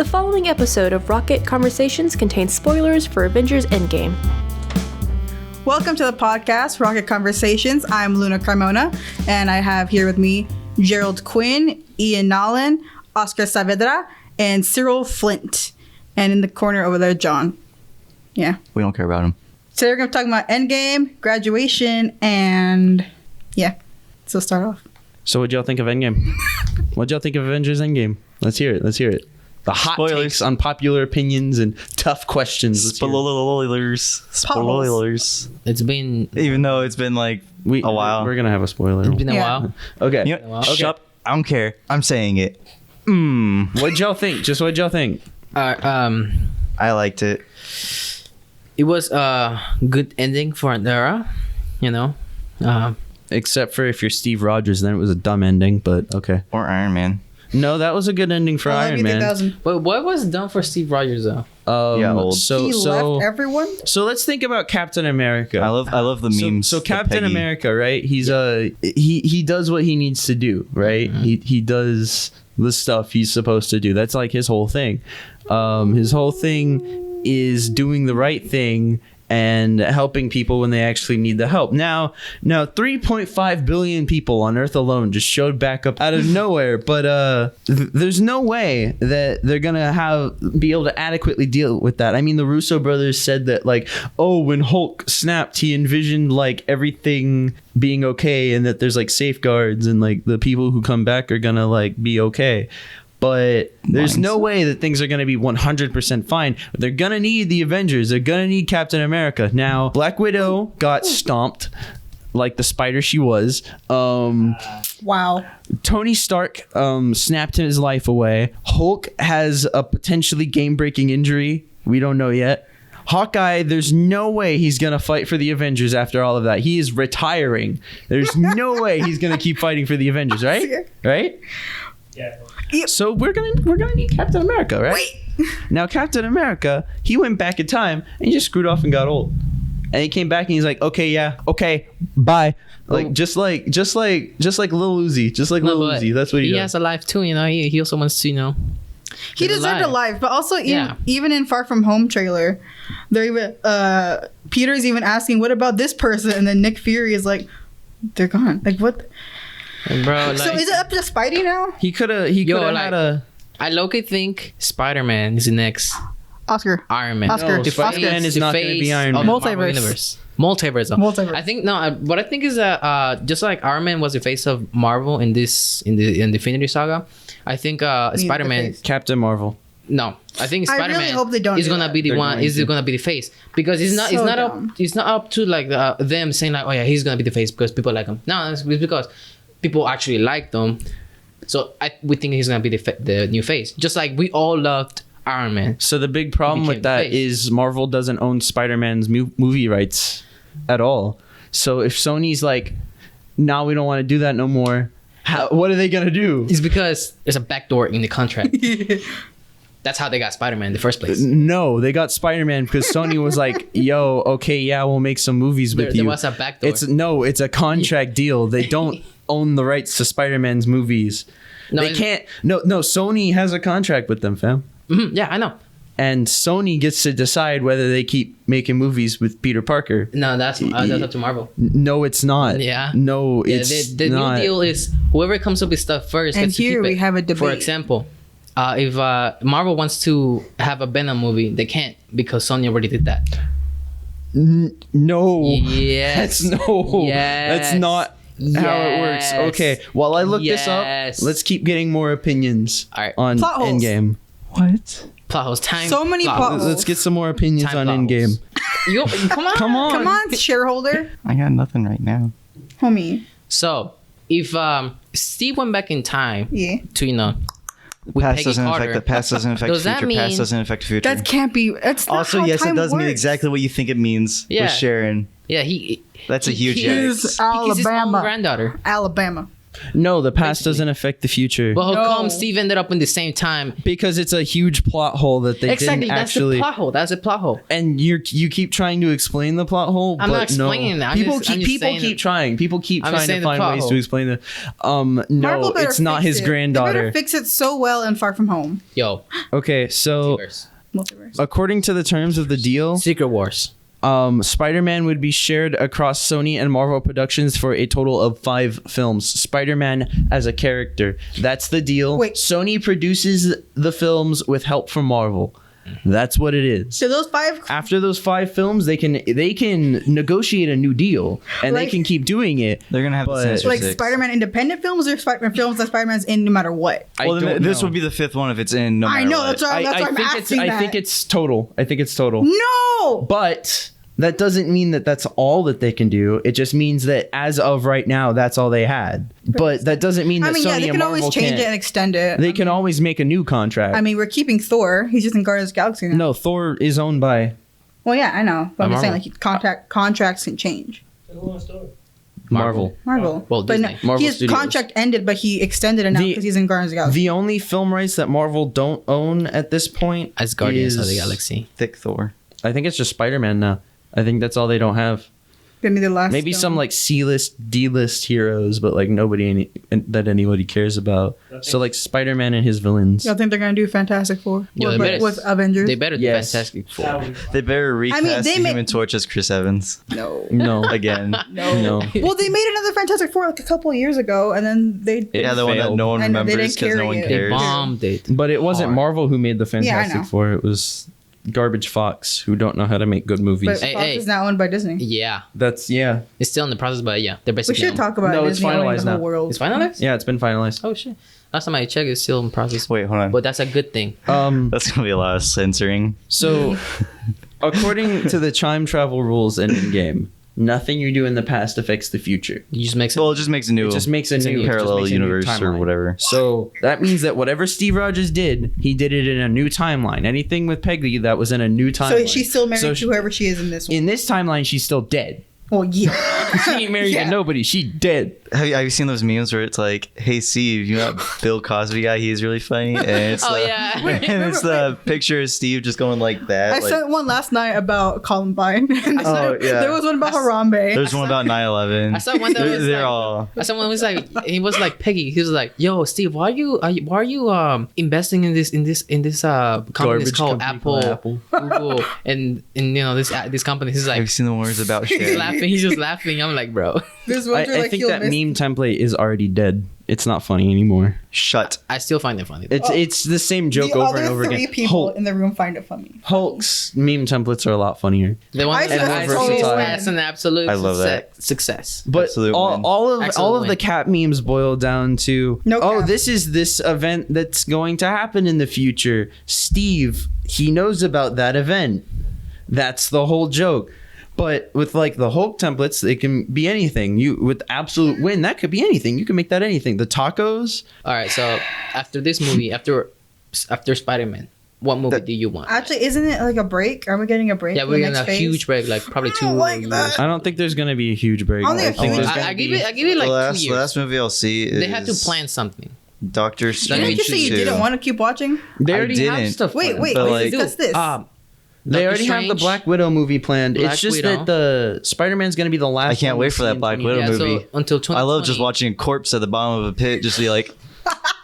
The following episode of Rocket Conversations contains spoilers for Avengers Endgame. Welcome to the podcast, Rocket Conversations. I'm Luna Carmona, and I have here with me Gerald Quinn, Ian Nolan, Oscar Saavedra, and Cyril Flint. And in the corner over there, John. Yeah. We don't care about him. So we're going to talk about Endgame, graduation, and yeah. So start off. So what'd y'all think of Endgame? What'd y'all think of Avengers Endgame? Let's hear it. The hot takes, unpopular opinions, and tough questions. Spoilers. It's been... Even though it's been like a while. We're going to have a spoiler. It's been a while. Okay. You know, shut up. I don't care. I'm saying it. What'd y'all think? What'd y'all think? I liked it. It was a good ending for an era, you know. Except for if you're Steve Rogers, then it was a dumb ending, but okay. Or Iron Man. No, that was a good ending for Iron Man. But what was done for Steve Rogers though? Old. He left everyone? So let's think about Captain America. I love the memes. So Captain America, right? He's he does what he needs to do, right? Mm-hmm. He does the stuff he's supposed to do. That's like his whole thing. His whole thing is doing the right thing and helping people when they actually need the help. Now 3.5 billion people on Earth alone just showed back up out of nowhere, but there's no way that they're gonna be able to adequately deal with that. I mean, the Russo brothers said that, like, when Hulk snapped, he envisioned like everything being okay and that there's like safeguards and like the people who come back are gonna like be okay. But there's no way that things are going to be 100% fine. They're going to need the Avengers. They're going to need Captain America. Now, Black Widow got stomped like the spider she was. Wow. Tony Stark snapped his life away. Hulk has a potentially game-breaking injury. We don't know yet. Hawkeye, there's no way he's going to fight for the Avengers after all of that. He is retiring. There's no way he's going to keep fighting for the Avengers, right? Right? Yeah. So we're gonna need Captain America, right? Wait. Now Captain America, he went back in time and he just screwed off and got old. And he came back and he's like, okay, bye. Like just like Lil Uzi, Uzi. That's what he does. He has a life too, you know. He also wants to, you know. He deserved a life, but also even in Far From Home trailer, they're even Peter's even asking, "What about this person?" And then Nick Fury is like, "They're gone." Like what? Bro, like, so is it up to Spidey now? He could have had a. I low-key think Spider-Man is the next Oscar. Iron Man. Oscar. No, Spider-Man is not going to be Iron Man. Multiverse. Multiverse. I think what I think is that just like Iron Man was the face of Marvel in the Infinity Saga, I think Spider-Man, Captain Marvel. No, I think Spider-Man really hope they don't is gonna be the one. Is gonna be the face because it's not up to like them saying like, oh yeah, he's gonna be the face because people like him. No, it's because people actually like them. So we think he's gonna be the new face, just like we all loved Iron Man. So the big problem with that is Marvel doesn't own Spider-Man's movie rights at all. So if Sony's like, "Nah, we don't want to do that no more," what are they gonna do? It's because there's a backdoor in the contract. That's how they got Spider-Man in the first place. No, they got Spider-Man because Sony was like, "Yo, okay, yeah, we'll make some movies with you." There was a backdoor. It's a contract deal. They don't own the rights to Spider-Man's movies. No, they can't. No. Sony has a contract with them, fam. Mm-hmm, yeah, I know. And Sony gets to decide whether they keep making movies with Peter Parker. No, that's up to Marvel. No, it's not. Yeah. No, it's the not. new deal is whoever comes up with stuff first. And gets to here keep we it. have a debate. For example, if Marvel wants to have a Venom movie, they can't because Sony already did that. No. Yes. That's not how it works. Okay, while I look this up, let's keep getting more opinions on Plot holes. Endgame. What? Plot holes. Time. So many plot holes. Let's get some more opinions Time on plot holes. Endgame. Come on. Come on, shareholder. I got nothing right now. Homie. So if Steve went back in time to, you know, with Past Peggy doesn't Carter, affect the past doesn't affect does that future. Past mean- doesn't affect future. That can't be. That's not Also, how yes, time it does mean works. exactly what you think it means Yeah. with Sharon. Yeah, That's a huge he yikes. is his own Alabama. granddaughter. Alabama. No, the past Basically. doesn't affect the future But how No. come Steve ended up in the same time? because it's a huge plot hole that they Exactly, didn't that's actually. the plot hole. That's a plot hole. And you keep trying to explain the plot hole. I'm but not explaining no. it. I'm People just- I'm keep just people saying keep that- trying. People keep I'm just trying to saying the find plot ways hole. to explain it. No, Marvel better it's not fix his it. They granddaughter. better fix it so well in Far From Home. Yo, Okay, so multiverse. Multiverse. according to the terms of the deal, Secret Wars. Spider-Man would be shared across Sony and Marvel Productions for a total of 5 films. Spider-Man as a character. That's the deal. Wait. Sony produces the films with help from Marvel. That's what it is. So those 5 After those 5 films, they can negotiate a new deal and Like- they can keep doing it. They're gonna have But- the Sinister like Six. Spider-Man independent films or Spider-Man films that Spider-Man's in no matter what. I Well, then don't this know. would be the 5th one if it's in. No matter I know what. that's why I'm think asking I that. think it's total. I think it's total. no. But that doesn't mean that that's all that they can do. It just means that as of right now, that's all they had. But that doesn't mean that I mean, Sony yeah, they and can Marvel always change can't. it and extend it. They can always make a new contract. I mean, we're keeping Thor. He's just in Guardians of the Galaxy now. no, Thor is owned by Well, yeah, I know. But I'm just saying, Marvel. like, contracts can change. Marvel. Marvel. Well, but Disney. Marvel his Studios. contract ended, but he extended it now The- because he's in Guardians of the Galaxy. The only film rights that Marvel don't own at this point As Guardians of the is- Galaxy. Thick Thor. I think it's just Spider-Man now. I think that's all they don't have. Give me the last. Maybe film. some like C-list, D-list heroes, but like that anybody cares about. So like Spider-Man and his villains. Y'all think they're gonna do Fantastic Four Yo, with, they better- with Avengers? They better do Yes. Fantastic Four. They better recast they the make- Human Torch as Chris Evans no. No, again. no. Well, they made another Fantastic Four like a couple of years ago, and then they. Yeah, the one that failed. no one I know, they remembers didn't because no carry one it. They cares. bombed it. But it wasn't Hard. Marvel who made the Yeah, I Fantastic know. Four. It was Garbage Fox who don't know how to make good movies. But Hey, Fox hey. is now owned by Disney. Yeah, That's it's still in the process, but yeah, they're We basically. should talk about No, it's Disney owning finalized the whole now. world. It's finalized. yeah, it's been finalized. Oh shit! Last time I checked, it's still in process. Wait, hold on. But that's a good thing. That's gonna be a lot of censoring. So, according to the time travel rules in Endgame, nothing you do in the past affects the future. You just make Well, it just makes a new. It just makes a new parallel it just makes a new universe or timeline. whatever. So that means that whatever Steve Rogers did, he did it in a new timeline. Anything with Peggy that was in a new timeline. So she's still married So to whoever she is in this one. in this timeline, she's still dead. Well, yeah. She ain't married Yeah. to nobody. She dead. Have you seen those memes where it's like, "Hey Steve, you know that Bill Cosby guy? He's really funny." And it's Oh, the, yeah. and it's the picture of Steve just going like that. I like, sent one last night about Columbine. Oh, yeah. There was one about Harambe. there's one about 9/11. I saw one that They're, was they're like- all. Someone was like, he was like Peggy. He was like, "Yo, Steve, why are you investing in this company? Garbage It's called company Apple, called Google, and you know this company." He's Have you like, seen the ones about he's shit? laughing. He's just laughing. I'm like, bro, There's ones where, I like, think he'll that miss- meme template is already dead. It's not funny anymore. Shut. I still find it funny. It's the same joke the over other and over three again. people in the room find it funny. Hulk's meme templates are a lot funnier. The one I that said I totally see win. as an absolute I love that. success. But Absolute all, win. all of Absolute all of win. the Cap memes boil down to No oh, cap. this is this event that's going to happen in the future. Steve, he knows about that event. That's the whole joke. But with like the Hulk templates, they can be anything. You with absolute win, that could be anything. You can make that anything. The tacos. All right, so after this movie, after Spider-Man, what movie do you want? Actually, isn't it like a break? Are we getting a break? Yeah, for we're the getting next a phase? huge break, like probably I 2 don't like years. that. I don't think there's gonna be a huge break. Only a I think huge there's break. gonna I give be- it like the 2 years. last movie I'll see is They had to plan something. Doctor Didn't Strange. Didn't you say you 2. didn't want to keep watching? They I already have didn't. stuff. Wait, planned. wait, But, let's like- discuss this. They Doctor already have the Strange, Black Widow movie planned. Black It's just Widow. that the Spider-Man's gonna be the last. I can't one wait we for see that in Black 20 Widow Yeah, movie. so until 2020. I love just watching a corpse at the bottom of a pit, just be like,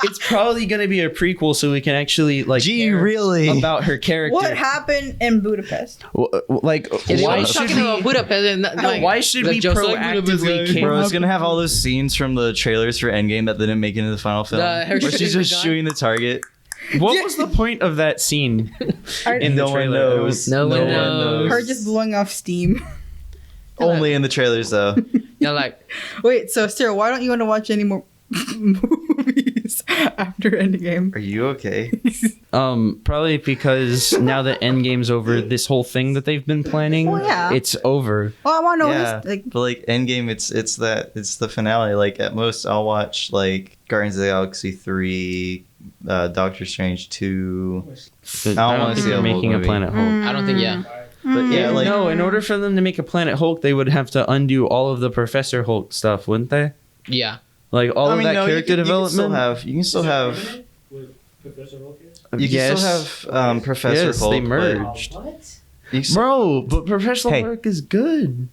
It's probably gonna be a prequel, so we can actually like. "Gee, care really?" about her character. What happened in Budapest? Like, Yeah, they why were should talking about we? Budapest and not, like, Why should like, we just like Budapest, proactively guys. care? Bro, it's gonna have all those scenes from the trailers for Endgame that didn't make it into the final film. her Where she's shooting just the gun? shooting the target. What was the point of that scene in the No one trailer? It knows. was- No one knows. Her just blowing off steam. Only in the trailers, though. Yeah, like Wait, so Sarah, why don't you want to watch any more movies after Endgame? Are you okay? Probably because now that Endgame's over, this whole thing that they've been planning, Well, yeah. it's over. Well, I want to know Yeah, this. Like, but like Endgame, it's the finale. Like at most, I'll watch like Guardians of the Galaxy 3, Doctor Strange 2. I I don't wanna think see they're a whole making a movie. Planet Hulk. I don't think yeah. But yeah, like No, in order for them to make a Planet Hulk, they would have to undo all of the Professor Hulk stuff, wouldn't they? Yeah. Like all of that character development. You can still have. With Professor Hulk is? You can still have Professor Yes, Hulk. they but merged. What? you s- Bro, but Professional Hey. Hulk is good.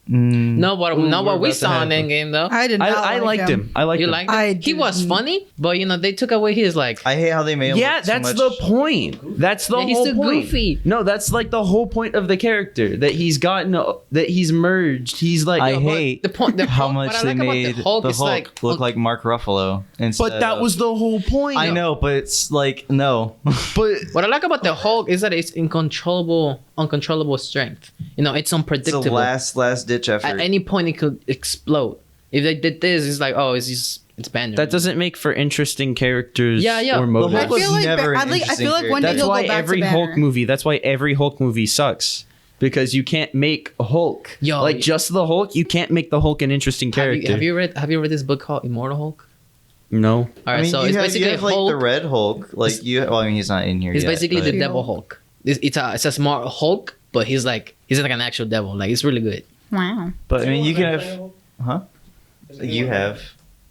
Not what Ooh, not we're what we about to saw in have- Endgame though. I did not. I liked him. I liked You him. liked I it? He was didn't. funny, but they took away his like. I hate how they made him Yeah, look too that's much. the point. That's the Yeah, he's whole too point. goofy. No, that's like the whole point of the character that he's gotten, that he's merged. He's like, I but hate the point. how what much I they like about made the Hulk is like look like Mark Ruffalo. Instead but that of- was the whole point. I know, but it's like no. but What I like about the Hulk is that it's uncontrollable strength. It's It's unpredictable. the last ditch effort. At any point, it could explode. If they did this, it's like, oh, it's banner. that doesn't make for interesting characters Yeah, yeah. or The motives. Hulk I was feel like never an I feel interesting like one day That's he'll why go back every to Hulk Banner. movie. That's why every Hulk movie sucks. Because you can't make Hulk Yo, like just the Hulk. You can't make the Hulk an interesting character. Have you read this book called Immortal Hulk? No. All right, I mean, so you it's have, basically you have like Hulk. the Red Hulk. Like you. Well, I mean, he's not in here It's yet. basically the but- Devil Hulk. It's a smart Hulk, but he's like an actual devil. Like it's really good. Wow. But I mean, you can Is have. anyone Huh? Is anyone You like- have.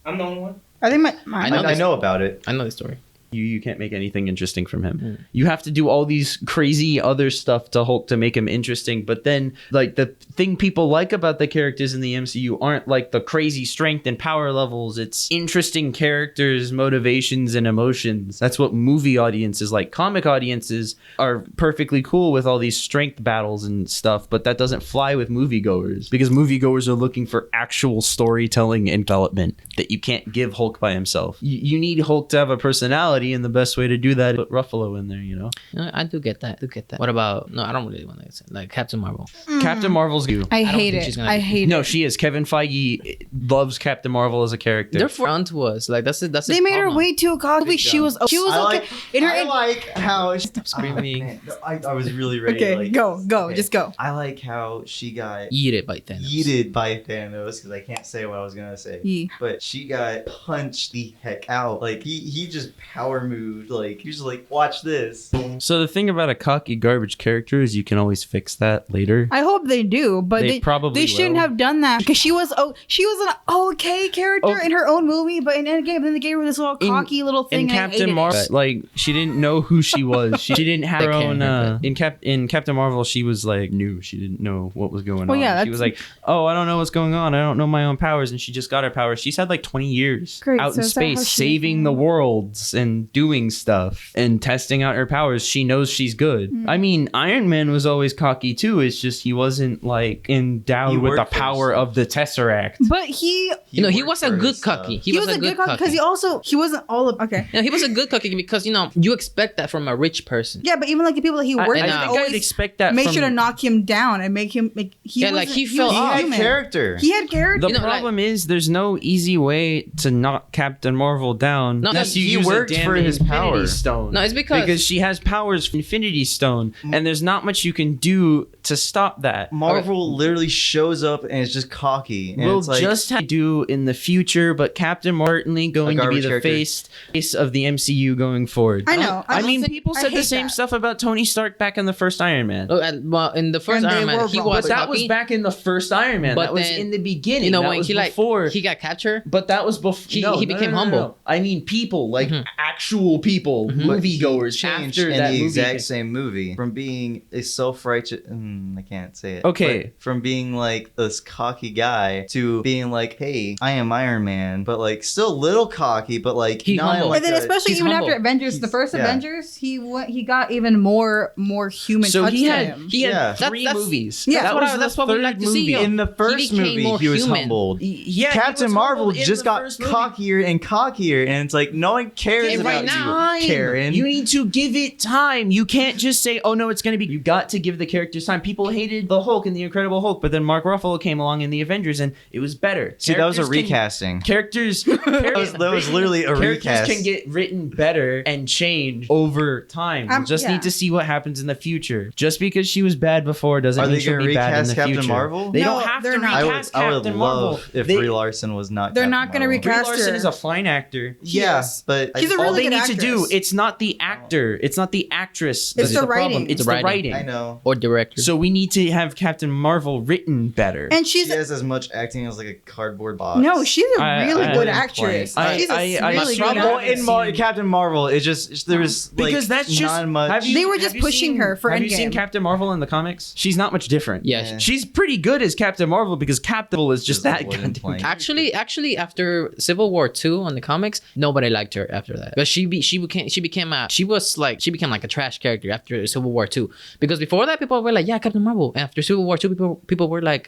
I'm the only one. I think I know I know about it. I know the story. You can't make anything interesting from him. You have to do all these crazy other stuff to Hulk to make him interesting. But then, like, the thing people like about the characters in the MCU aren't like the crazy strength and power levels. It's interesting characters, motivations, and emotions. That's what movie audiences like. Comic audiences are perfectly cool with all these strength battles and stuff, but that doesn't fly with moviegoers because moviegoers are looking for actual storytelling and development that you can't give Hulk by himself. You need Hulk to have a personality, and the best way to do that is put Ruffalo in there, I do get that. What about no? I don't really want to say like Captain Marvel. Captain Marvel's you. I don't hate think she's it. gonna I be- hate No, it. she is. Kevin Feige loves Captain Marvel as a character. They're front to us. Like that's it. That's They the made her problem. way too cocky. She was okay. In her I like how. Stop screaming. Oh, man. I was really ready. Okay, to, like, go, okay. just go. I like how she got Eat it by Thanos. yeeted by Thanos because I can't say what I was gonna say. Yee. But she got punched the heck out. Like he just power moved. Like he was just like, watch this. So the thing about a cocky garbage character is you can always fix that later. I hope they do, but They they probably they shouldn't will. have done that because she was an okay character Oh. in her own movie, but in Endgame, then they gave her this little cocky little thing. In and I Captain hated it. Marvel, like she didn't know who she was. She didn't have her They own. can't have In Captain Marvel, she was like new. She didn't know what was going Well, on. yeah, She was like, "Oh, I don't know what's going on. I don't know my own powers." And she just got her powers. She's had like 20 years Great, out so in is that how space, she- saving the worlds and doing stuff and testing out her powers. She knows she's good. Mm. I mean, Iron Man was always cocky too. It's just he wasn't like endowed He with the worked for power himself. of the Tesseract. But he He worked was a for good his stuff. cocky. he was a good cocky because he wasn't all of okay. He was a good cocky because you expect that from a rich person. Yeah, but even like the people that he worked and, with I think always I'd expect that. make from, sure to knock him down and make him like he Yeah, like, wasn't- he fell was off. He had human. character. He had character. The You know, problem is there's no easy way to knock Captain Marvel down No, unless he you use worked a damn for his Infinity power. Stone. No, it's because she has powers from Infinity Stone, and there's not much you can do to stop that. Marvel literally shows up and it's just cocky. And We'll it's like, just have to do in the future, but Captain Martin going to be garbage the character. face of the MCU going forward. I know. I mean, think- people I said the hate same that. stuff about Tony Stark back in the first Iron Man. well, in the first And they Iron Man, were he wrong. was But that was cocky. back in the first Iron Man. But That was then, in the beginning. That when was he before. he got captured. But that was before. He became humble. I mean, people like Mhm. actual people, Mhm. But he moviegoers. changed After in that the movie, exact same movie from being a self-righteous. I can't say it. Okay. But from being like this cocky guy to being like, hey, I am Iron Man, but like still a little cocky, but like He's not in, humble. like and then a- especially he's even humble. after Avengers, the first yeah. Avengers, he got even more human So touch he to had him. he had Yeah. three That's- movies. Yeah. that what was I- the that's what we third like to see, movie. yo. in the first became movie more he was human. humbled. Yeah, he Captain was Marvel humbled in just the got first movie. cockier and cockier, and it's like no one cares Yeah, about right now, you, Karen. You need to give it time. You can't just say, "Oh no, it's going to be." You got to give the characters time. People hated the Hulk and the Incredible Hulk, but then Mark Ruffalo came along in the Avengers, and it was better. See, that was a Characters can- recasting. Characters, that was literally a characters recast. can get written better and change over time. We just yeah. need to see what happens in the future. Just because she was bad before doesn't Are mean they she'll gonna be bad in recast the Captain future. Marvel? They No, don't have they're to not. recast I would Captain love Marvel. if They- Brie Larson was not. They're Captain not gonna Marvel. recast Brie Larson her. is a fine actor. Yeah, Yes. but He's a All really really they good need to do. actress. It's not the actor. It's not the actress. That's the problem. writing. It's The the writing. writing. I know. Or director. So we need to have Captain Marvel written better. And She she's has as much acting as like a cardboard box. no, she's a really I good wouldn't actress. complain. She's a I really struggle good Well, actress. in Captain Marvel, it just there's like because that's just not much. have you- They were have just you pushing seen- her for Have you seen Endgame. Captain Marvel in the comics? She's not much different. Yeah. She's pretty good as Captain Marvel because Captain Marvel is just Just a that wooden goddamn. plank. Actually, after Civil War 2 on the comics, nobody liked her after that. But she became like a trash character after Civil War 2. Because before that, people were like, yeah, Captain Marvel. And after Civil War 2, people were like,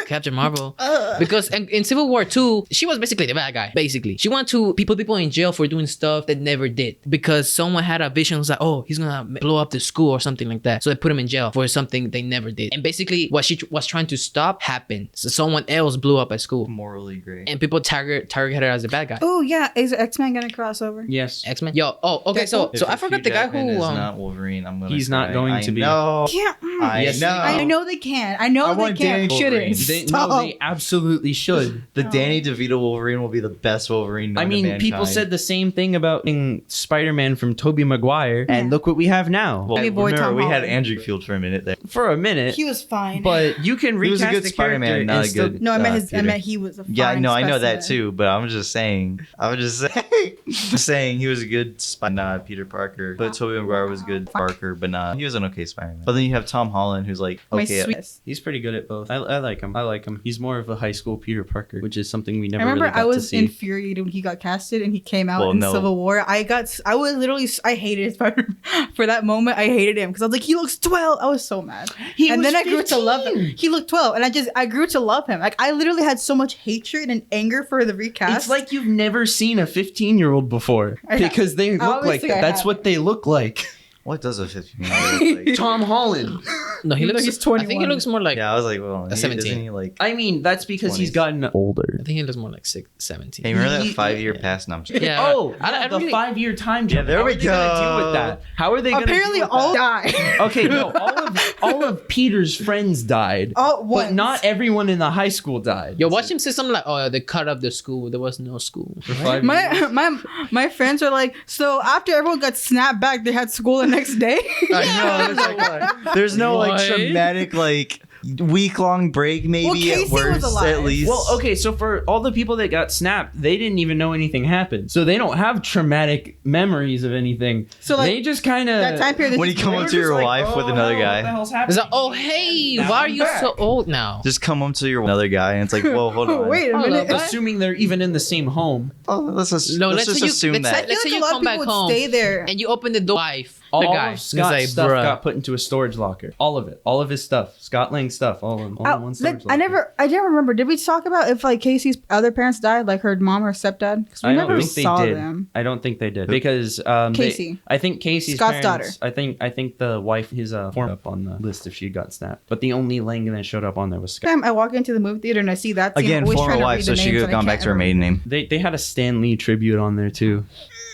Captain Marvel. Because in Civil War 2, she was basically the bad guy. Basically, she wanted to put people in jail for doing stuff that never did. Because someone had a vision, was like, oh, he's gonna blow up the school or something like that. So they put him in jail for something they never did. And basically, what she was trying to stop happened. So someone else blew up a school. morally great. And people target her as the bad guy. Oh yeah, is X-Men gonna cross over? Yes. X-Men. Yo, okay, so I forgot the guy who is not Wolverine. I'm gonna. He's not cry. going I to be. know. Yeah, I Yes, know. I know they can. I know I they want can. Danny Shouldn't. Wolverine. They absolutely should. The Danny DeVito Wolverine will be the best Wolverine. I known to mean, people mankind. said the same thing about Spider-Man from Tobey Maguire, and look what we have now. Well, Baby boy remember, Tom we had Holland. Andrew Field for a minute there. For a minute, He was fine. but you can He was a recast good the Spider-Man, character not and a still- good- no, I meant Peter. he was a fine Yeah, no, I know that specimen. too, but I'm just saying. Saying he was a good not Peter Parker, but Tobey Maguire was a good Parker, but not. He was an okay Spider-Man. But then you have Tom Holland, who's like My okay. sweet. He's pretty good at both. I like him. I like him. He's more of a high school Peter Parker, which is something we I never remember really got I was to see. infuriated when he got casted and he came out Well, in no. Civil War. I was literally, I hated Spider-Man. For that moment, I hated him because I was like, he looks 12. I was so mad. And was then I grew to love him. 15. He looked 12 and I grew to love him. Like I literally had so much hatred and anger for the recast. It's like you've never seen a 15-year-old before I have. because they look like Obviously, that. I That's have. what they look like. What does a 15-year-old look like? Tom Holland. No, he Even though looks. he's I think he 21. looks more like. Yeah, I was like, well, A 17. Isn't he like? I mean, that's because he's 20s. gotten older. I think he looks more like 17. Hey, remember that He- 5-year pass? No, I'm just Yeah. Oh, I the really- 5-year time jump. there How we are they gonna deal go. with that? How are they going to apparently all died. Okay, no, all of Peter's friends died, All but once. not everyone in the high school died. Yo, watch him say something like, "Oh, they cut up the school. There was no school." For 5 years. My friends are like, so after everyone got snapped back, they had school the next day. I know. There's no like What? traumatic like week-long break maybe Well, at Casey worst was alive. at least. Well, okay, so for all the people that got snapped, they didn't even know anything happened. So they don't have traumatic memories of anything. So, like, they just kind of that time period. When you come up to your wife with another guy. What the hell's It's happening? like, "Oh, hey, Now why are I'm you back." so old now?" Just come up to your another guy and it's like, whoa, hold on. Wait a Hold minute. up, Assuming they're even in the same home. Oh, let's just, No, let's let's just say you- assume let's that. I feel Let's say like you a lot come of back people would home stay there. and you open the door. Wife, All the guy, of Scott's say, stuff "Bruh." got put into a storage locker. All of it. All of his stuff. Scott Lang's stuff. All in one storage locker. I never remember. Did we talk about if like Casey's other parents died, like her mom or stepdad? Because we I never don't think saw they did. them. I don't think they did because Casey. I think Casey's Scott's parents, I think the wife, his form up on the list if she got snapped. But the only Lang that showed up on there was Scott. Time I walk into the movie theater and I see that scene, I'm Again, always former trying to wife, read so the she names could have and I gone back can't to her ever maiden name. They had a Stan Lee tribute on there too.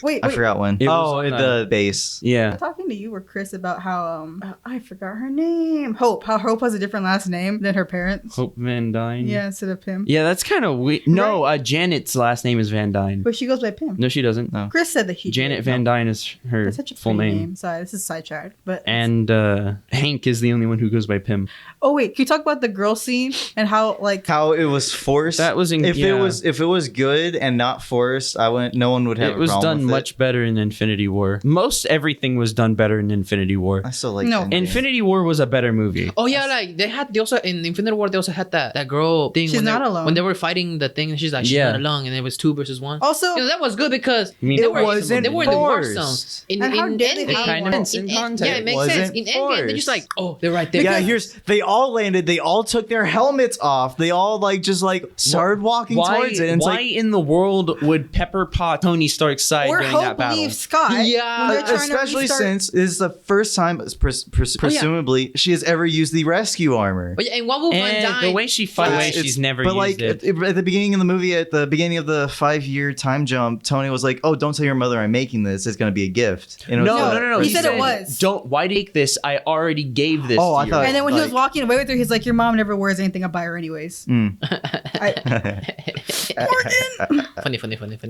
Wait, I forgot when. It was Oh, on the base. Yeah. I'm talking to you or Chris about how I forgot her name. Hope. How Hope has a different last name than her parents. Hope Van Dyne. Yeah, instead of Pim. Yeah, that's kind of weird. No, Janet's last name is Van Dyne. But she goes by Pim. No, she doesn't. No. Chris said that he Janet did. Van Dyne is her That's such a full pretty name. Sorry, this is sidetracked. But And Hank is the only one who goes by Pim. oh wait, can you talk about the girl scene and how like How it was forced. That was if it was good and not forced, no one would have. It was a problem done with much better in Infinity War. Most everything was done better in Infinity War. I still like No. Endgame. Infinity War was a better movie. Oh yeah, like they also in Infinity War they also had that girl thing. She's when not they, alone. when they were fighting the thing. She's like, she's Yeah. not alone, and it was 2 versus 1. also You know, that was good because You mean they it were wasn't they were in the war forced. zone. And how dare they Endgame, have kind of war? makes in yeah, context. it makes Wasn't sense. In Endgame, they're just like, oh, they're right there. Yeah, they all landed. They all took their helmets off. They all started walking towards it. And it's why like, in the world would Pepper Pot Tony Stark's side or during Hope that battle? leaves Scott. Yeah. when they're trying to especially restart sense. This is the first time, presumably, she has ever used the rescue armor. But yeah, and what will Van And Dyne? the way she fights, she's never But used like it. at the beginning of the movie, at the beginning of the 5-year time jump, Tony was like, "Oh, don't tell your mother I'm making this. It's gonna be a gift." And it was No. He said it was. Don't. Why take this? I already gave this. Oh, to I you. thought- And then when he was like- walking away with her, he's like, "Your mom never wears anything. I buy her anyways." funny.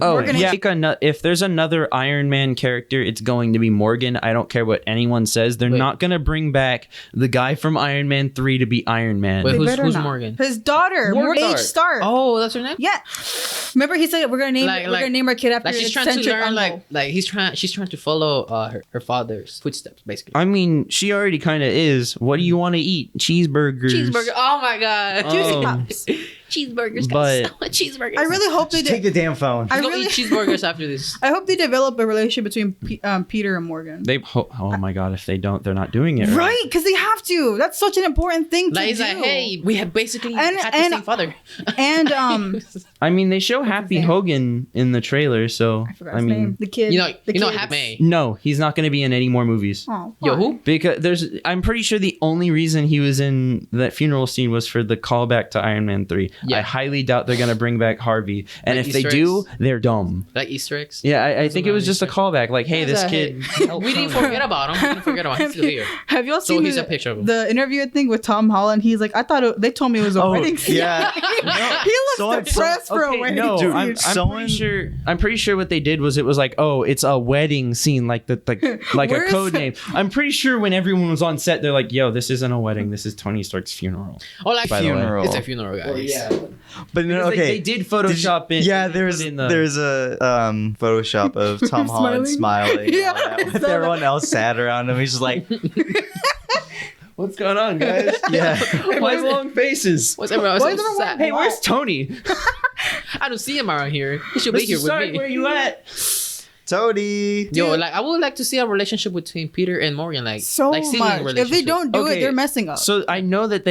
Oh, Morgan yeah. is- If there's another Iron Man character, it's going to be Morgan. I don't care what anyone says. They're not going to bring back the guy from Iron Man 3 to be Iron Man. Wait, They who's better not. Morgan? His daughter, Morgan H. Stark. Oh, that's her name. Yeah. Remember he said we're gonna name our kid after Like she's his trying to eccentric learn, uncle. like she's trying to follow her father's footsteps, basically. I mean, she already kind of is. What do you want to eat? Cheeseburgers. Cheeseburger. Oh my god. Juicy Pops. Cheeseburgers. But- Got so much cheeseburgers. I really hope they Take did. the damn phone. I Let's go really, eat cheeseburgers after this. I hope they develop a relationship between Peter and Morgan. Oh my god! If they don't, they're not doing it Right, because they have to. That's such an important thing to Like he's do. like, hey, we have basically And- had the and- same father. And I mean, they show his Happy name? Hogan in the trailer, so I forgot his name. The kid. you know, the kid. Happy May. no, he's not going to be in any more movies. Oh, Yo, why? who? Because I'm pretty sure the only reason he was in that funeral scene was for the callback to Iron Man 3. Yeah. I highly doubt they're gonna bring back Harvey, and Like if they Easter do, eggs? they're dumb. Like Easter eggs. Yeah, I think it was just a Easter callback. Like, hey, this Hey, kid. we didn't forget about him. We didn't forget about him. He's still here. Have y'all So seen here's a picture of him. the interview thing with Tom Holland? He's like, I thought they told me it was a wedding scene. yeah. He looks depressed for a wedding no, scene. I'm pretty sure what they did was it was like, oh, it's a wedding scene, like a Where's- code name. I'm pretty sure when everyone was on set, they're like, yo, this isn't a wedding, this is Tony Stark's funeral. Oh, like By the way. Funeral. It's a funeral, guys. But no, Because okay. they did Photoshop it. Yeah, they put in the- there's a Photoshop of Tom Holland smiling. Yeah, and all that, I with saw everyone else sad around him. He's just like, What's going on, guys? yeah. Why long faces? What's everyone else Why is so everyone- sad? Hey, where's Tony? I don't see him around here. He should be here Mr. with Stark, me. where you at? Toady. Yo, like I would like to see a relationship between Peter and Morgan, like So like sibling much. If they relationship. don't do it, Okay, they're messing up. So I know that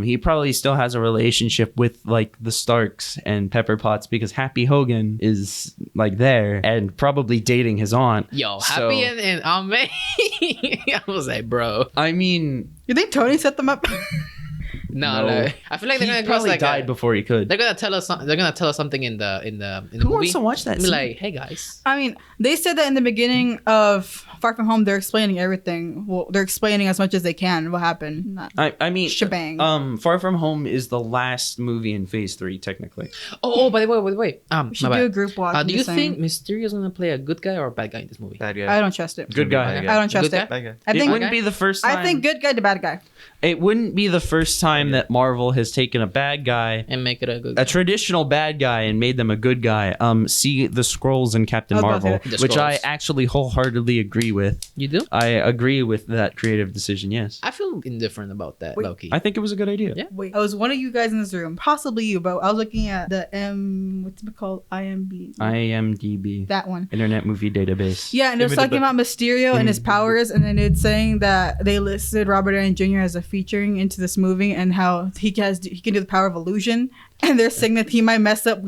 he probably still has a relationship with like the Starks and Pepper Potts because Happy Hogan is like there and probably dating his aunt. Yo, So- Happy and Aunt May. I was like, bro, I mean, You think Tony set them up? no. Like, I feel like they're he gonna probably like died before he could. they're gonna tell us. They're gonna tell us something in the Who movie. wants to watch that? Be scene? like, hey guys. I mean, they said that in the beginning of Far From Home, they're explaining everything. Well, they're explaining as much as they can what happened. I mean, Shebang. Far From Home is the last movie in Phase 3, technically. Oh, by the way, We my should bad. do a group watch. I'm Do you just saying. think Mysterio's gonna play a good guy or a bad guy in this movie? Bad guy. I don't trust it. Good guy. Bad I don't trust Good it. guy? Bad guy. I It think wouldn't be the first time. I think good guy to bad guy. It wouldn't be the first time that Marvel has taken a bad guy, And make it a good a traditional bad guy, and made them a good guy. See the Skrulls in Captain I was about to Marvel, say that. The which I Skrulls. actually wholeheartedly agree with. You do? I agree with that creative decision. Yes, I feel indifferent about that, Wait. Loki. I think it was a good idea. Yeah. Wait, I was one of you guys in this room, possibly you, but I was looking at the what's it called? IMB. IMDb, That one. Internet Movie Database. Yeah, and it was talking about Mysterio and his powers, and then it's saying that they listed Robert Downey Jr. as a featuring into this movie, and how he can do the power of illusion, and they're saying that he might mess up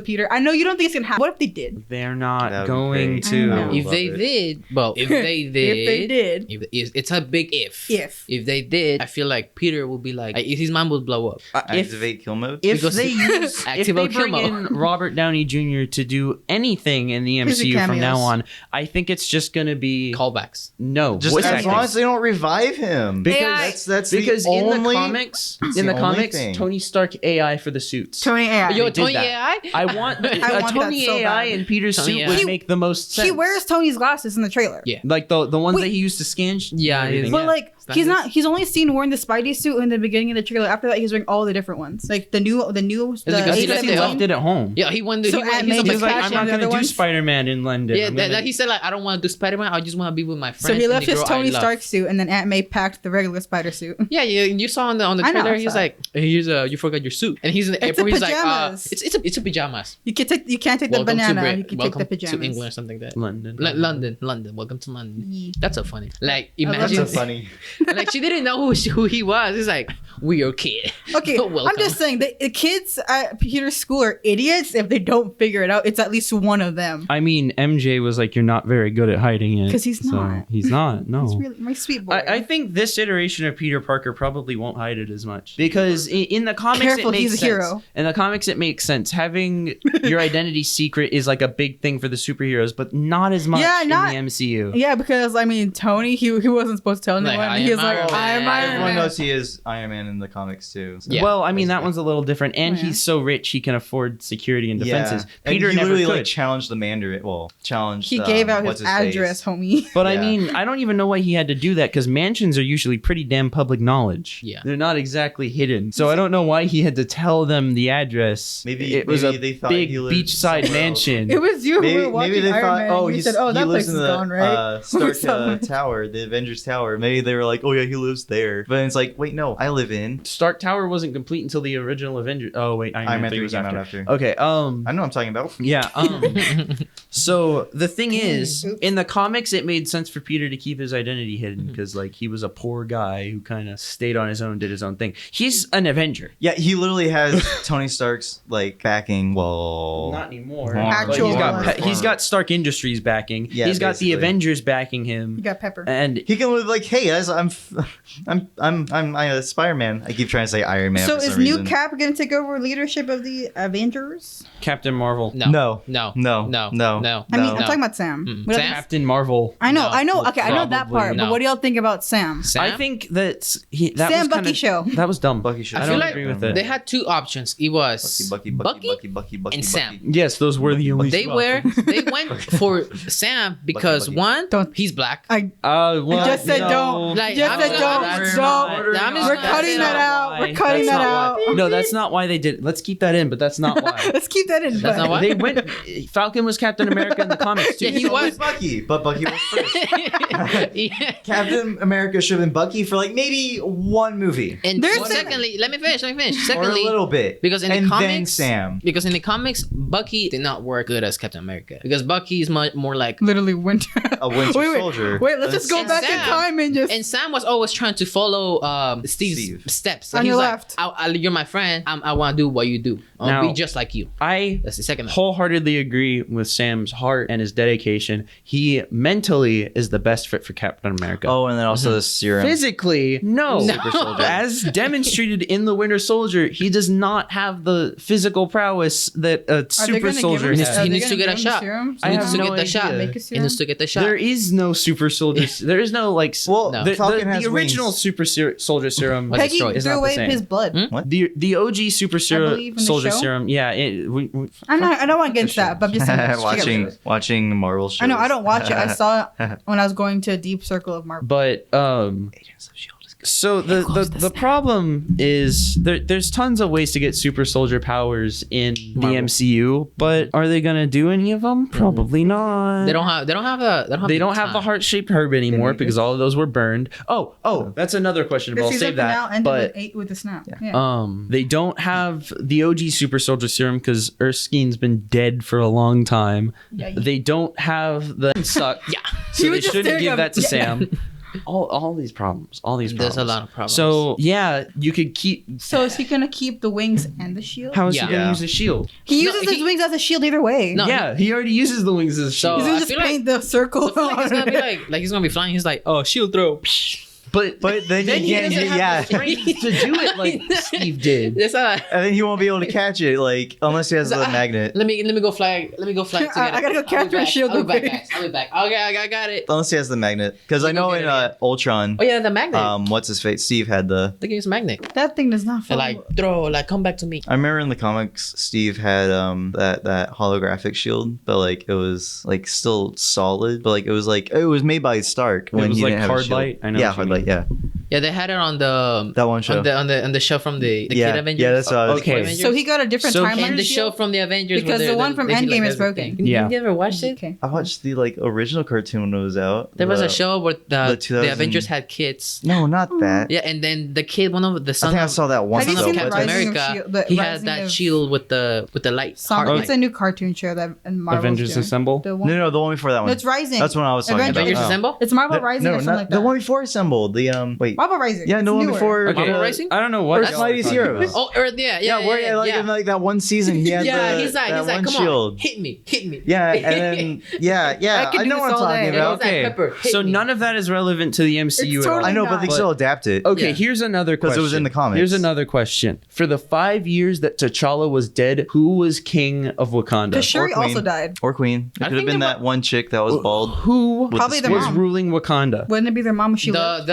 Peter. I know you don't think it's gonna happen. What if they did? They're That not would be going great. I to. know. If Love they it. did, well, if they did, If they did, it's a big if. If. they did, I feel like Peter would be like, his mind would blow up. Activate kill mode. If Because- they use, if Active they kill bring mode. in Robert Downey Jr. to do anything in the Here's your MCU from now cameos. on, I think it's just gonna be Callbacks. no. Just voice as acting. long as they don't revive him. Because that's because the in only, the comics, it's in the the only comics, thing. Tony Stark AI for the suits. Tony AI. Yo, did Tony that. AI? I want I a want Tony that so AI bad. in Peter's Tony suit AI. would He- make the most sense. He wears Tony's glasses in the trailer. Yeah. like the ones Wait. that he used to scan. Yeah, everything. But like It's not he's his- not. He's only seen wearing the Spidey suit in the beginning of the trailer. After that, he's wearing all the different ones, like the new. because he the left he it left, at home. left it at home. Yeah, he went. So he went Aunt he's May on just He's like, Patch I'm and not the gonna other do ones? Spider-Man in London. Yeah, I'm that gonna- he said like I don't want to do Spider-Man. I just want to be with my friends. So he and left the his girl I Tony love. Stark suit, and then Aunt May packed the regular spider suit. Yeah, you saw on the I know, trailer. I He's saw like, here's you forgot your suit, and he's in the It's airport. the He's like, pajamas. it's a pajamas. You can't take the Welcome banana. to You Brit. can Welcome take the pajamas. to England or something like that. London. London. Welcome to London. Yeah. That's so funny. Like love That's imagine. so funny. Like she didn't know who he was. It's like, we're your kid. Okay, I'm Welcome. just saying the kids at Peter's school are idiots if they don't figure it out. It's at least one of them. I mean, MJ was like, "You're not very good at hiding it." 'Cause he's not. He's not. No. It's really my sweet boy. I think this iteration of Peter Parker probably won't hide it as much because in the comics Careful, it makes he's a sense. hero. In the comics, it makes sense. Having your identity secret is like a big thing for the superheroes, but not as much Yeah, in not- the MCU. Yeah, because I mean, Tony, he wasn't supposed to tell Like, anyone. I He am was like, Iron "I'm Man." Iron Everyone Man." knows he is Iron Man in the comics too. So. Yeah. Well, I mean, that basically. one's a little different, and Yeah. he's so rich he can afford security and defenses. And Peter he never literally could. like challenged the Mandarin. Well, challenged. He gave out what's his face. address, homie. But I Yeah. mean, I don't even know why he had to do that because mansions are usually pretty damn public knowledge. Yeah. They're not exactly hidden. So I don't know why he had to tell them the address. Maybe- it was maybe a they thought big he lived beachside somewhere else. mansion. It was you who Maybe, were watching maybe they Iron thought, Man. oh, and you he's, said, "Oh, he that place lives is in the gone, right?" Stark something. Tower, the Avengers Tower. Maybe they were like, oh yeah, he lives there. But it's like, wait, no, I live in. Stark Tower wasn't complete until the original Avengers. Oh wait, Iron Man 3 was came out after. after. Okay. I know what I'm talking about. Yeah. So the thing is, Oops. in the comics, it made sense for Peter to keep his identity hidden because, like, he was a poor guy who kind of stayed on his own, did his own thing. He's an Avenger. Yeah, he literally has Tony Stark's like backing. Well, Not anymore. Actual But one. he's got Stark Industries backing. Yeah, He's got the basically. Avengers backing him. You got Pepper. And he can live like, hey guys, I'm a Spider-Man. I keep trying to say Iron Man. So for is some New reason. Cap going to take over leadership of the Avengers? Captain Marvel. No. No. No. No. No. No. No. I mean, No. I'm talking about Sam. Mm. What Sam? else- Captain Marvel. I know, No. I know. Okay, I know that Probably part. But no. what do y'all think about Sam? Sam? I think that Sam was Bucky kinda, show. That was dumb. Bucky should. I I don't feel like agree with it. they had two options. It was Bucky, and Sam. Yes, those were the only. They two were options. they went for Sam because Bucky. one, Don't- he's black. I Well, just said no. don't. Like, Just I'm said not- don't. that's Don't. not- I'm just We're gonna cutting say that that's out. why. We're cutting That's that not why. out. No, that's not why they did it. Let's keep that in, but that's not why. Let's keep that in. That's not why? They went. Falcon was Captain America in the comics too. Yeah, he So was. was Bucky, but Bucky was first. Yeah. Captain America should have been Bucky for like maybe one movie And There's secondly, let me finish. or a Secondly, little bit, because in and the then comics, Sam. because in the comics, Bucky did not work good as Captain America because Bucky is much more like. Literally Winter. A Winter wait, Soldier. Wait, let's just go And back in Sam- time and just. And Sam was always trying to follow Steve's Steve. steps. On He's your like, left. You're my friend. I want to do what you do. I'll Now- be just like you. I That's the second. wholeheartedly agree with Sam's heart and his dedication. He mentally is the best fit for Captain America. Oh, and then also the serum. Physically, no. No. Super Soldier. As demonstrated in the Winter Soldier, he does not have the physical prowess that a Are they super gonna give soldier him- He are has. they needs to gonna get a give him the shot. serum? I He have needs to no get the shot. idea. Make a He serum? needs to get the shot. There is no super soldier. There is no like. Well, No. the, Falcon the has original wings. super soldier serum. Was Peggy destroyed. It's threw not the away same. his blood. What? The OG super believe in the soldier show. serum. Yeah. I don't want to get into that, but I'm just saying. watching the Marvel shows. I know I don't watch it. I saw it when I was going to a deep circle of Marvel. But Agents of Shield is good. so the problem is there's tons of ways to get super soldier powers in the Marvel. MCU, but are they gonna do any of them? Probably not. They don't have the heart shaped herb anymore make because all of those were burned. Oh, that's another question, but I'll This save season finale that. ended But with 8 with the snap. Yeah. they don't have the OG super soldier serum because Erskine's been dead for a long time. Yeah. They don't have the suck. Yeah. So He they was just shouldn't staring give at that to me. Sam. All these problems. There's a lot of problems. So yeah, you could keep. So is he gonna keep the wings and the shield? How is Yeah. he gonna Yeah. use a shield? He No, uses his he- wings as a shield either way. No. Yeah, he already uses the wings as a So- shield. He's gonna I just feel like- paint the circle. I feel like it's gonna be like he's gonna be flying. He's like, oh, shield throw. but then then he again, doesn't have yeah. the strength to do it like Steve did. That's all. I think he won't be able to catch it, like unless he has the magnet. Let me go fly. Let me go fly. To I gotta go capture a shield I'll be back, quick. guys. I'll be back. Okay, I got it. Unless he has the magnet, because I You go know get in it again. Ultron, Oh yeah, the magnet. what's his face? Steve had the. They use magnet. That thing does not And fall. like throw, like come back to me. I remember in the comics, Steve had that holographic shield, but like it was like still solid, but like it was made by Stark was he like didn't have a hard shield. light? I know Yeah, what you hard mean. light. Yeah. Yeah, they had it on the That one show. on the show from the Yeah, Kid Avengers. yeah, that's what I was The Kid Okay. Avengers. So he got a different So- timeline. and the show from the Avengers Because where the they- one from they did, Endgame like, is broken. everything. Yeah. You ever watched it? Okay. I watched the like original cartoon when it was out. There was The- a show where the 2000 Avengers had kids. No, not that. Yeah, and then the kid, one of the I son think I of saw that once Have you though. seen the but- Captain Rising of America, Shield- the he had Rising that of- shield with the light. Some, heart it's light. a new cartoon show that and Marvel's Avengers doing. Assemble? The one, No, the one before that no, one. it's Rising. That's what I was talking Avengers- about. Avengers Oh. Assemble. It's Marvel No, Rising or something not like the that. one before Assembled. The wait. Marvel Rising. Yeah, It's the one newer. before. Okay. Marvel Rising? I don't know what. Earth y'all Mightiest are talking Heroes. about. Oh, Earth, yeah, Yeah, where yeah, like in like that one season he had yeah, the, he's like, that one come shield. on, hit me. Yeah, and then yeah, I could I do know this what I'm all day. talking Yeah, about. That Okay, pepper hit so me. none of that is relevant to the MCU It's at all. totally I know, but they not. still adapt it. Okay, Yeah. here's another 'Cause question. it was in the comics. Here's another question. For the 5 years that T'Challa was dead, who was king of Wakanda? Because Shuri Or Queen. also died. Or Queen. It I could have think been they that one chick that was bald. Who With Probably the their was mom. ruling Wakanda? Wouldn't it be their mom if she lived?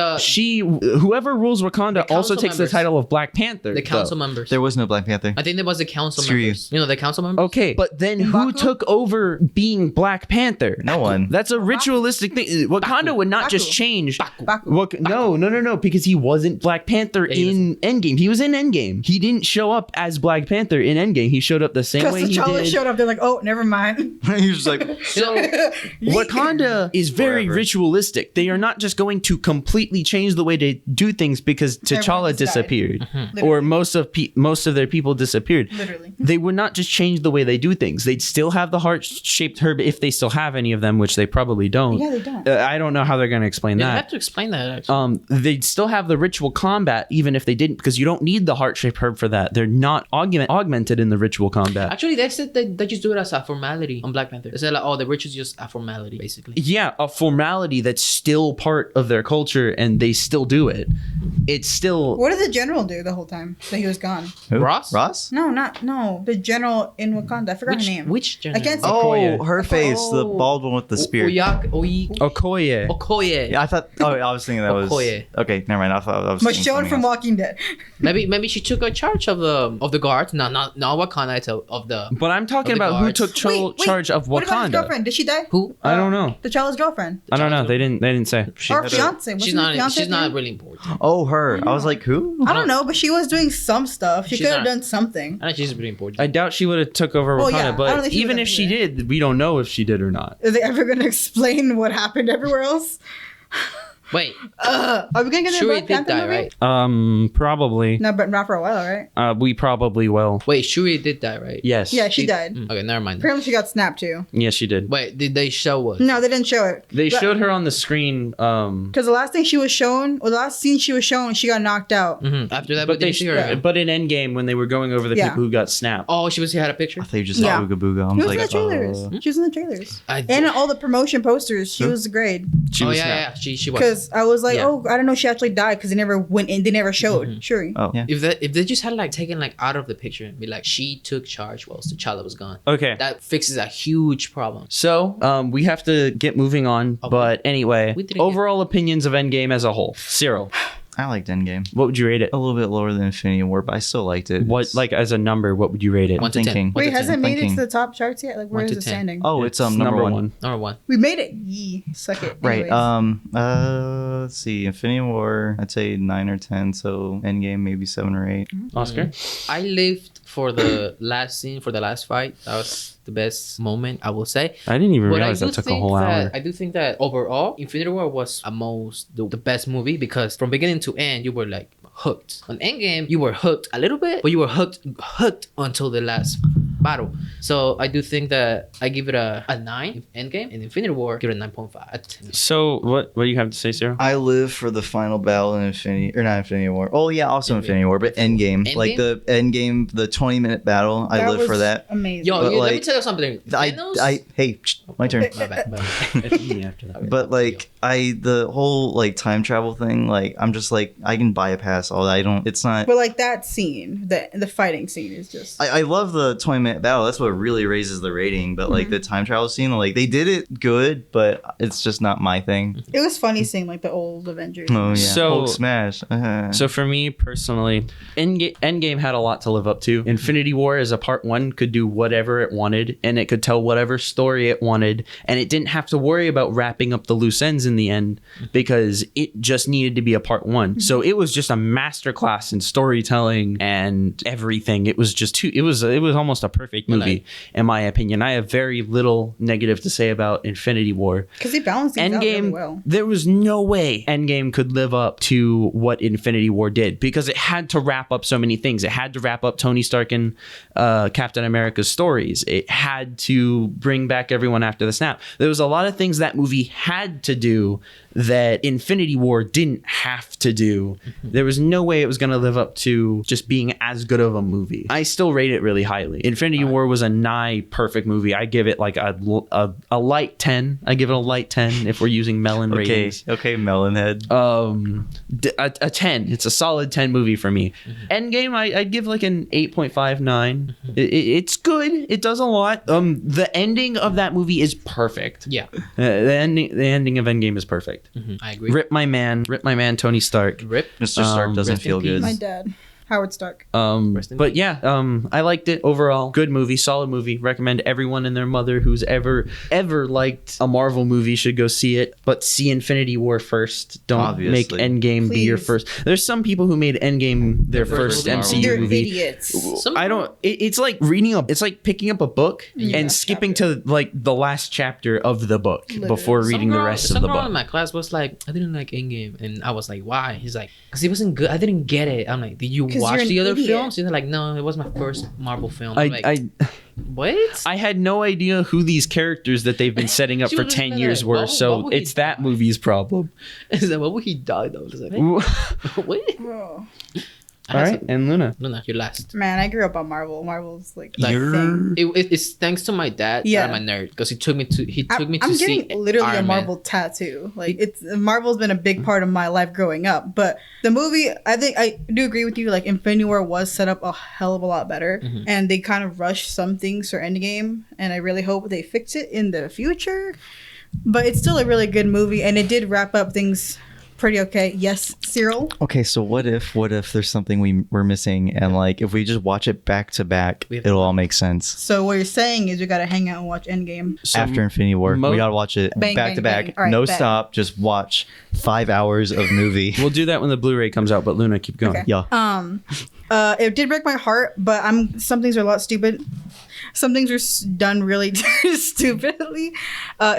Whoever rules Wakanda also council takes members. the title of Black Panther. The council though. members. There was no Black Panther. I think there was the council Screw you. members. You know the council members. Okay, but then who M'Baku? took over being Black Panther? No one. That's a ritualistic thing. Wakanda would not just Baku. change. Baku. No, because he wasn't Black Panther Yeah, he in Endgame. He was in Endgame. He didn't show up as Black Panther in Endgame. He showed up the same Because way he T'Challa did. showed up, they're like, oh, never mind. he was just like, So Wakanda is very Forever. ritualistic. They are not just going to completely change the way they do things because T'Challa Everyone just died. disappeared Mm-hmm. or most of their people disappeared. Literally. They would not just change the way they do things. They'd still have the heart-shaped herb if they still have any of them, which they probably don't. Yeah, they don't. I don't know how they're going to explain They that. have to explain that. Actually. They'd still have the ritual combat even if they didn't, because you don't need the heart-shaped herb for that. They're not augmented in the ritual combat. Actually, they said they just do it as a formality on Black Panther. They said like, oh, the ritual's just a formality, basically. Yeah, a formality that's still part of their culture and they still do it. It's still What did the general do the whole time that he was gone? who? Ross? Ross? No. The general in Wakanda. I forgot her name. Which general? I can't say. Oh, Okoye. her face, the Oh. bald one with the spear. Okoye. Okoye. Yeah, I thought. Oh, I was thinking that was. Okoye. Okay, never mind. I thought I was. thinking Michonne something from else. Walking Dead. Maybe she took a charge of the guards. Not Wakanda. It's of the But I'm talking Of the about who guards. took Wait, charge of What about his Wakanda. girlfriend? Did she die? who? I don't know. T'Challa's girlfriend. I don't know. They didn't say. She Or had a- fiance. Wasn't She's it not. fiance She's not name? really important. Oh, her. I was like, who? I don't know, but she was doing some stuff. She She's could have not. done something. I know she's really important. I doubt she would have took over Well, Wakanda, yeah, I don't but think she even would've if she either. did, we don't know if she did or not. Are they ever going to explain what happened everywhere else? Wait, Are we going to get a Shuri Black did Panther die, movie? right? Probably. No, but not for a while, right? We probably will. Wait, Shuri did die, right? Yes. Yeah, she died. Okay, never mind. Apparently she got snapped too. Yes, she did. Wait, did they show us? No, they didn't show it. They showed her on the screen. Because the last thing she was shown, or the last scene she was shown, she got knocked out. Mm-hmm. After that, But did you see her? but in Endgame when they were going over the Yeah. people who got snapped. Oh, she had a picture. I thought you just Yeah. saw Ooga Booga. I She was was in like, the trailers. She was in the trailers. I And in all the promotion posters, she Who? was great. She oh was yeah, snapped. yeah, she was. Because I was like, Yeah. oh, I don't know, she actually died because they never went in, they never showed. Mhm. Shuri. Oh, yeah. If they just had like taken like out of the picture and be like she took charge while T'Challa was gone, Okay. that fixes a huge problem. So, we have to get moving on. Oh, But anyway, we didn't overall opinions of Endgame as a whole. Cyril, I liked Endgame. what would you rate it? A little bit lower than Infinity War, but I still liked it. What, It's- like, as a number, what would you rate it? I'm 1 to 10. thinking. 1 Wait, to has 10. it made it Thinking. to the top charts yet? Like, where 1 is to it 10. standing? Oh, it's number one. Number one. We made it. Yee. Suck it. Right. Anyways. Let's see. Infinity War, I'd say 9 or 10. So Endgame, maybe 7 or 8. Oscar? I lived for the last scene, for the last fight. That was the best moment, I will say. I didn't even But realize I that do took a think whole hour. I do think that overall, Infinity War was the best movie because from beginning to end, you were like hooked. On Endgame, you were hooked a little bit, but you were hooked until the last battle. So I do think that I give it a 9 in Endgame, and Infinity War give it a 9.5 out of 10. So, what do you have to say, Cyril? I live for the final battle in not Infinity War. Oh yeah, also Infinity War, but Endgame. Like the Endgame, the 20-minute battle. I live for was that. Amazing. Yo, But, let me like, tell you something. Thanos? Hey, my turn. My bad. After that. But like the whole like time travel thing, like I'm just like I can bypass all that. It's not. But like that scene, the fighting scene is just. I love the 20-minute battle. That's what really raises the rating. But like the time travel scene, like they did it good, but it's just not my thing. It was funny seeing like the old Avengers. Oh yeah. So- Hulk smash. So for me personally, Endgame had a lot to live up to. Infinity War as a part one could do whatever it wanted, and it could tell whatever story it wanted, and it didn't have to worry about wrapping up the loose ends in the end because it just needed to be a part one. So it was just a masterclass in storytelling and everything. It was just it was almost a perfect movie in my opinion. I have very little negative to say about Infinity War. Because he balanced things out really well. There was no way Endgame could live up to what Infinity War did because it had to wrap up so many things. It had to wrap up Tony Stark and Captain America's stories. It had to bring back everyone after the snap. There was a lot of things that movie had to do that Infinity War didn't have to do. There was no way it was going to live up to just being as good of a movie. I still rate it really highly. Infinity War was a nigh perfect movie. I give it like a light 10. I give it a light 10 if we're using melon ratings. Okay, Melonhead. A 10. It's a solid 10 movie for me. Endgame, I'd give like an 8.59. It's good. It does a lot. The ending of that movie is perfect. Yeah. The ending of Endgame is perfect. I agree. Rip my man, Tony Stark. Rip. Mr. Stark doesn't rest in feel peace. good. My dad, Howard Stark. Rest in But peace. yeah, I liked it overall. Good movie, solid movie. Recommend everyone and their mother who's ever liked a Marvel movie should go see it. But see Infinity War first. Don't Obviously. make Endgame be your Please. first. There's some people who made Endgame their first first movie. MCU They're movie. idiots. Some- I don't. It's like it's like picking up a book and skipping to like the last chapter of the book before Some reading the girl- rest of some the girl book. in my class was like, I didn't like Endgame, and I was like, why? He's like, because it wasn't good. I didn't get it. I'm like, did you 'Cause watch you're an the other idiot. films? He's like, no, it was my first Marvel film. I'm like, I what? I had no idea who these characters that they've been setting up She for was 10 just years like, were. why So would he it's that movie's problem. He's like, what would he die though? I was like, what? Bro. All right, and Luna. No, you're last. Man, I grew up on Marvel. Marvel's like Like, the thing. It's thanks to my dad Yeah. that I'm a nerd because he took me to I'm see getting literally Iron a Man. Marvel tattoo. Like Marvel's been a big part of my life growing up. But the movie, I think I do agree with you. Like Infinity War was set up a hell of a lot better, and they kind of rushed some things for Endgame, and I really hope they fix it in the future. But it's still a really good movie, and it did wrap up things pretty okay. Yes, Cyril. Okay, so what if there's something we're missing, and like if we just watch it back to back, We have- it'll all make sense. So what you're saying is we gotta hang out and watch Endgame. After Infinity War, mo- we gotta watch it Bang, back bang, to back, bang. All right, no bet. stop. Just watch 5 hours of movie. We'll do that when the Blu-ray comes out, but Luna, keep going. Okay. Yeah. It did break my heart, but some things are a lot stupid. Some things are done really stupidly.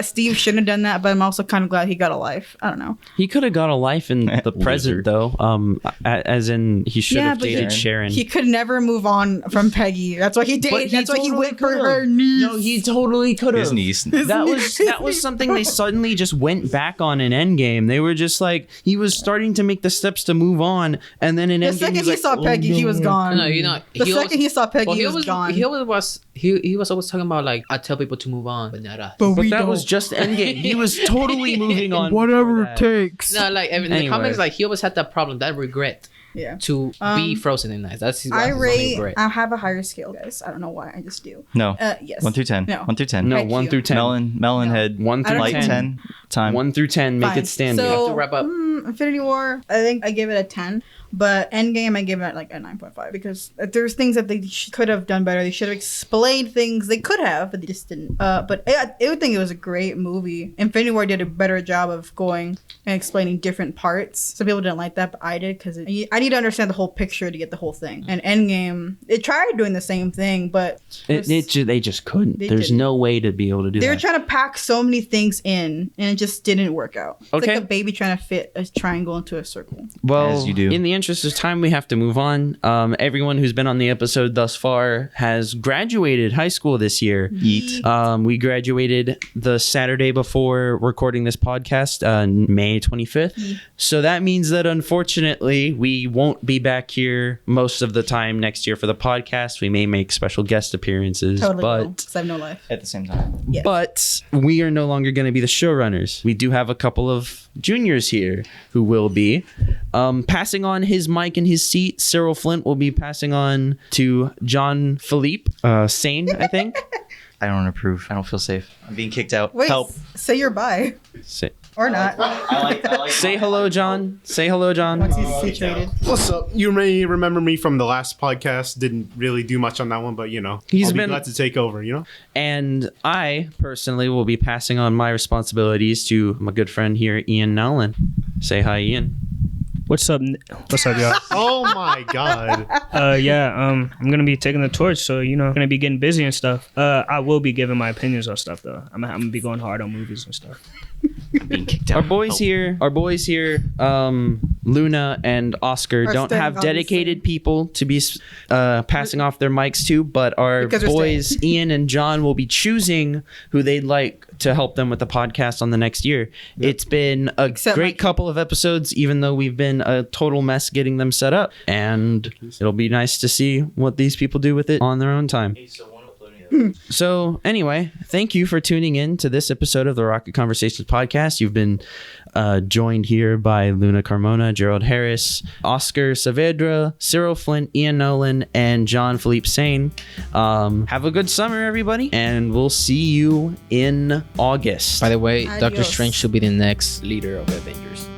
Steve shouldn't have done that, but I'm also kind of glad he got a life. I don't know. He could have got a life in the Loser. present, though. As in, he should have but dated Sharon. He could never move on from Peggy. That's why he dated. That's why he went for her niece. No, he totally could have. His niece. That was something they suddenly just went back on in Endgame. They were just like, he was starting to make the steps to move on, and then in The Endgame, second he's he like, saw "Oh, Peggy, he was no." gone. No, you know, The second he saw Peggy, well, he was gone. He was always talking about like I tell people to move on, but not us. But But we that don't. was just Endgame. He was totally moving on. before Whatever that. it takes. No, like in the Anyway. comics, like he always had that problem, that regret Yeah. to be frozen in ice. That's his I only rate. regret. I have a higher scale, guys. I don't know why. I just do. No. Yes. 1 through 10. No. 1 through 10. No, Thank 1 you. through 10. Melon head. 1 I through don't Light know. 10. Time. 1 through 10. Make Fine. it standard. So, have to wrap up. Infinity War, I think I give it a 10. But Endgame, I give it like a 9.5 because there's things that they could have done better. They should have explained things they could have, but they just didn't. But I would think it was a great movie. Infinity War did a better job of going and explaining different parts. Some people didn't like that, but I did because I need to understand the whole picture to get the whole thing. And Endgame, it tried doing the same thing, but They just couldn't. They There's didn't. no way to be able to do they were that. trying to pack so many things in, and it just didn't work out. It's Okay. like a baby trying to fit a triangle into a circle. Well, As you do. in the interest of time, we have to move on. Everyone who's been on the episode thus far has graduated high school this year. Yeet. We graduated the Saturday before recording this podcast, May 25th. So that means that unfortunately, we won't be back here most of the time next year for the podcast. We may make special guest appearances, Totally, but because I have no life. At the same time. Yes. But we are no longer going to be the showrunners. We do have a couple of juniors here who will be. Passing on his mic and his seat, Cyril Flint will be passing on to John Philippe Sane, I think. I don't approve. I don't feel safe. I'm being kicked out. Wait, Help. say your bye. Or not. I like Say hello, John. Say hello, John. Once he's situated. What's up? You may remember me from the last podcast. Didn't really do much on that one, but He's I'll be been- glad to take over. And I personally will be passing on my responsibilities to my good friend here, Ian Nolan. Say hi, Ian. What's up? What's up, y'all? Oh my god. I'm gonna be taking the torch, so gonna be getting busy and stuff. I will be giving my opinions on stuff though. I'm gonna be going hard on movies and stuff. Being kicked Our out. boys here, Luna and Oscar Are don't staying have on the dedicated same- people to be passing off their mics to, but our Because we're boys, Ian and John, will be choosing who they'd like to help them with the podcast on the next year. It's been a Except great Mikey. couple of episodes, even though we've been a total mess getting them set up. And it'll be nice to see what these people do with it on their own time. So anyway, thank you for tuning in to this episode of the Rocket Conversations podcast. You've been joined here by Luna Carmona, Gerald Harris, Oscar Saavedra, Cyril Flint, Ian Nolan, and John Philippe Sane. Have a good summer, everybody, and we'll see you in August. By the way, Doctor Adios. Strange should be the next leader of Avengers.